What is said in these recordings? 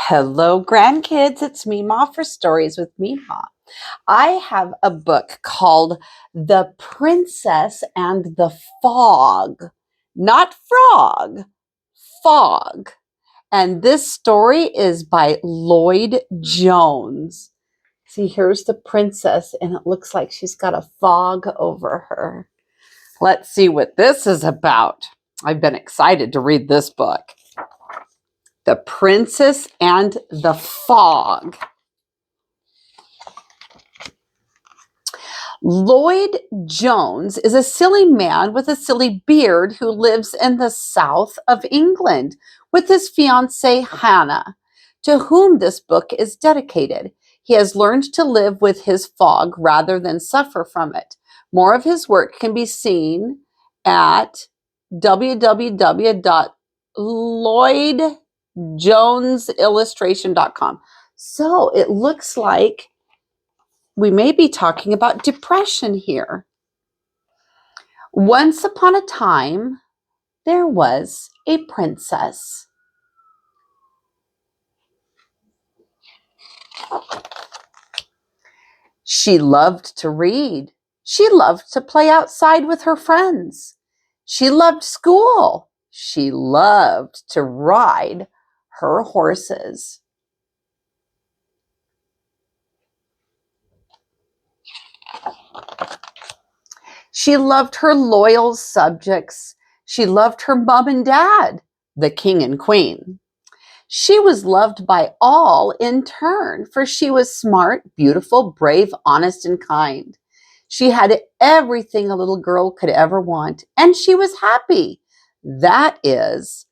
Hello, grandkids. It's Mema for Stories with Mema. I have a book called The Princess and the Fog. Not frog, fog. And this story is by Lloyd Jones. See, here's the princess, and it looks like she's got a fog over her. Let's see what this is about. I've been excited to read this book. The Princess and the Fog. Lloyd Jones is a silly man with a silly beard who lives in the south of England with his fiancée Hannah, to whom this book is dedicated. He has learned to live with his fog rather than suffer from it. More of his work can be seen at www.lloydjonesillustration.com. So it looks like we may be talking about depression here. Once upon a time, there was a princess. She loved to read. She loved to play outside with her friends. She loved school. She loved to ride her horses. She loved her loyal subjects. She loved her mom and dad, the king and queen. She was loved by all in turn, for she was smart, beautiful, brave, honest, and kind. She had everything a little girl could ever want, and she was happy. That is,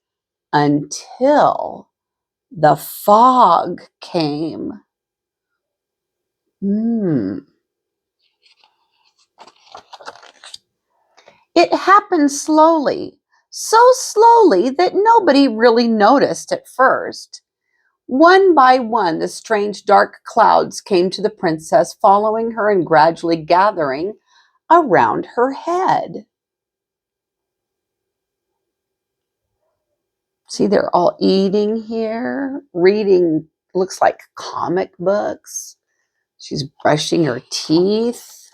until the fog came. It happened slowly, so slowly that nobody really noticed at first. One by one, the strange dark clouds came to the princess, following her and gradually gathering around her head. See, they're all eating here, reading, looks like comic books. She's brushing her teeth.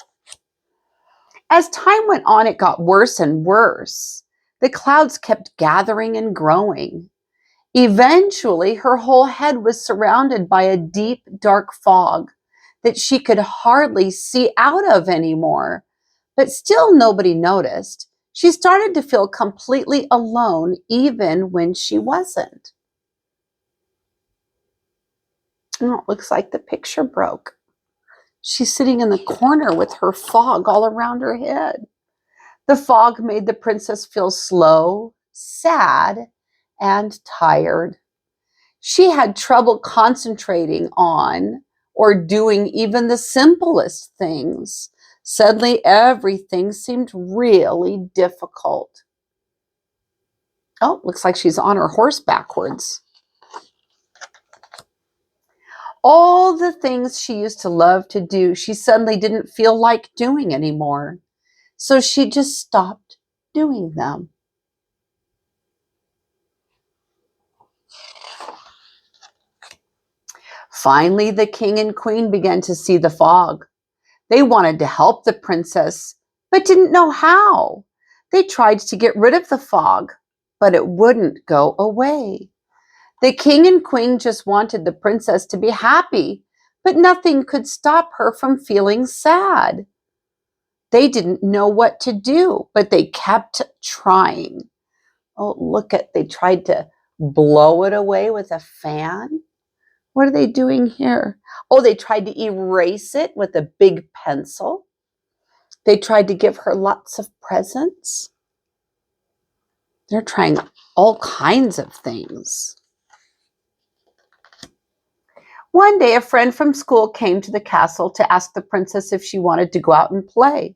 As time went on, it got worse and worse. The clouds kept gathering and growing. Eventually, her whole head was surrounded by a deep, dark fog that she could hardly see out of anymore. But still, nobody noticed. She started to feel completely alone, even when she wasn't. Oh, it looks like the picture broke. She's sitting in the corner with her fog all around her head. The fog made the princess feel slow, sad, and tired. She had trouble concentrating on or doing even the simplest things. Suddenly, everything seemed really difficult. Oh, looks like she's on her horse backwards. All the things she used to love to do, she suddenly didn't feel like doing anymore. So she just stopped doing them. Finally, the king and queen began to see the fog. They wanted to help the princess, but didn't know how. They tried to get rid of the fog, but it wouldn't go away. The king and queen just wanted the princess to be happy, but nothing could stop her from feeling sad. They didn't know what to do, but they kept trying. Oh, they tried to blow it away with a fan. What are they doing here? Oh, they tried to erase it with a big pencil. They tried to give her lots of presents. They're trying all kinds of things. One day, a friend from school came to the castle to ask the princess if she wanted to go out and play.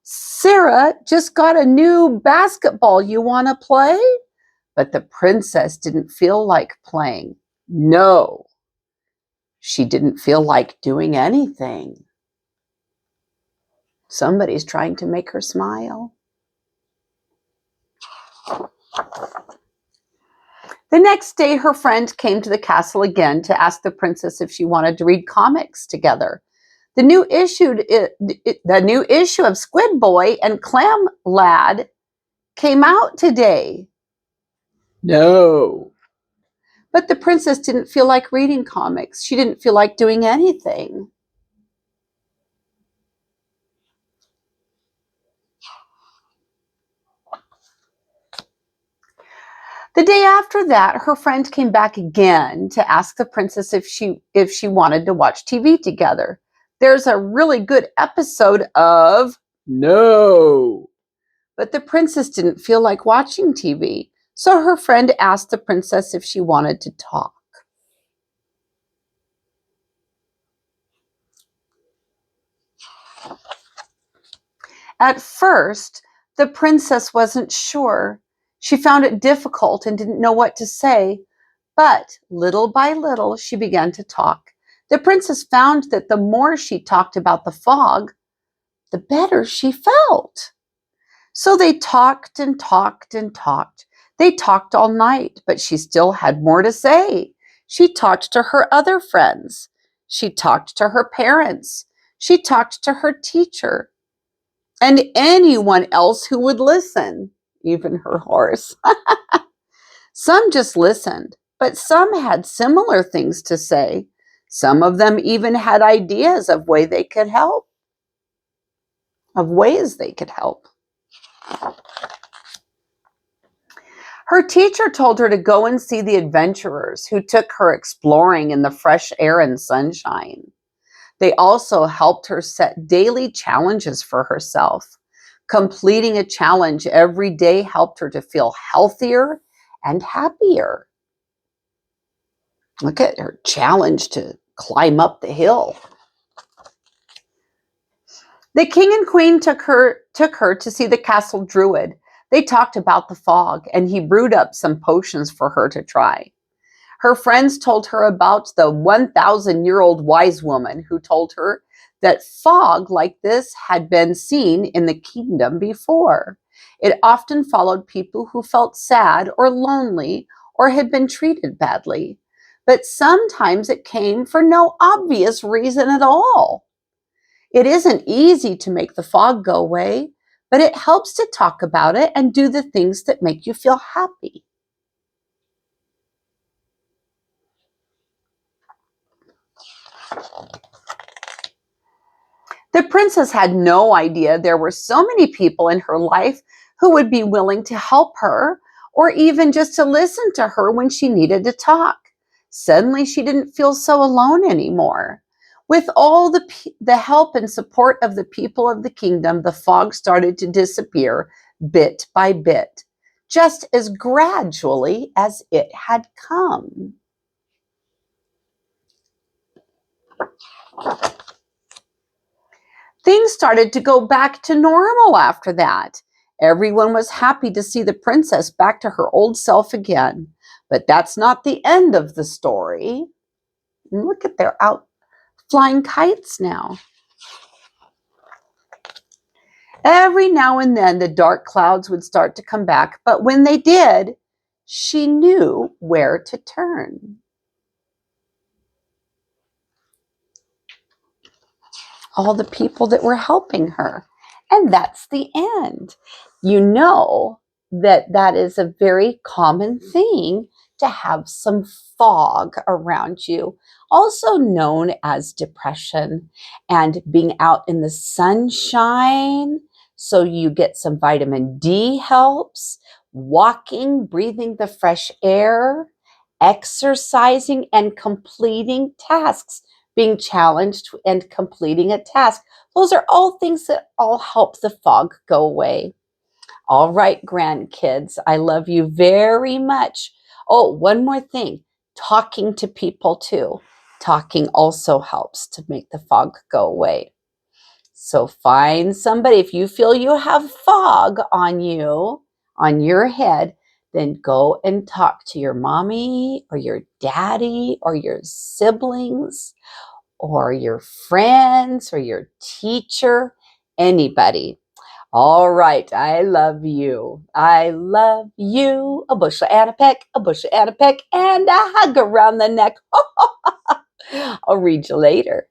Sarah just got a new basketball. You want to play? But the princess didn't feel like playing. No, she didn't feel like doing anything. Somebody's trying to make her smile. The next day, her friend came to the castle again to ask the princess if she wanted to read comics together. The new issue of Squid Boy and Clam Lad came out today. No. But the princess didn't feel like reading comics. She didn't feel like doing anything. The day after that, her friend came back again to ask the princess if she wanted to watch TV together. There's a really good episode of No. But the princess didn't feel like watching TV, so her friend asked the princess if she wanted to talk. At first, the princess wasn't sure. She found it difficult and didn't know what to say, but little by little she began to talk. The princess found that the more she talked about the fog, the better she felt. So they talked and talked and talked. They talked all night, but she still had more to say. She talked to her other friends. She talked to her parents. She talked to her teacher and anyone else who would listen, even her horse. Some just listened, but some had similar things to say. Some of them even had ideas of ways they could help. Her teacher told her to go and see the adventurers who took her exploring in the fresh air and sunshine. They also helped her set daily challenges for herself. Completing a challenge every day helped her to feel healthier and happier. Look at her challenge to climb up the hill. The king and queen took her to see the castle druid. They talked about the fog, and he brewed up some potions for her to try. Her friends told her about the 1,000-year-old wise woman who told her that fog like this had been seen in the kingdom before. It often followed people who felt sad or lonely or had been treated badly. But sometimes it came for no obvious reason at all. It isn't easy to make the fog go away, but it helps to talk about it and do the things that make you feel happy. The princess had no idea there were so many people in her life who would be willing to help her or even just to listen to her when she needed to talk. Suddenly, she didn't feel so alone anymore. With all the help and support of the people of the kingdom, the fog started to disappear bit by bit, just as gradually as it had come. Things started to go back to normal after that. Everyone was happy to see the princess back to her old self again. But that's not the end of the story. Look at they're out flying kites now. Every now and then the dark clouds would start to come back, but when they did, she knew where to turn. All the people that were helping her. And that's the end. You know that is a very common thing to have some fog around you, also known as depression, and being out in the sunshine so you get some vitamin D helps, walking, breathing the fresh air, exercising, and completing tasks, being challenged and completing a task. Those are all things that all help the fog go away. All right, grandkids, I love you very much. Oh, one more thing, talking to people too. Talking also helps to make the fog go away. So find somebody, if you feel you have fog on you, on your head, then go and talk to your mommy or your daddy or your siblings or your friends or your teacher, anybody. All right, I love you. I love you. A bushel and a peck, a bushel and a peck, and a hug around the neck. I'll read you later.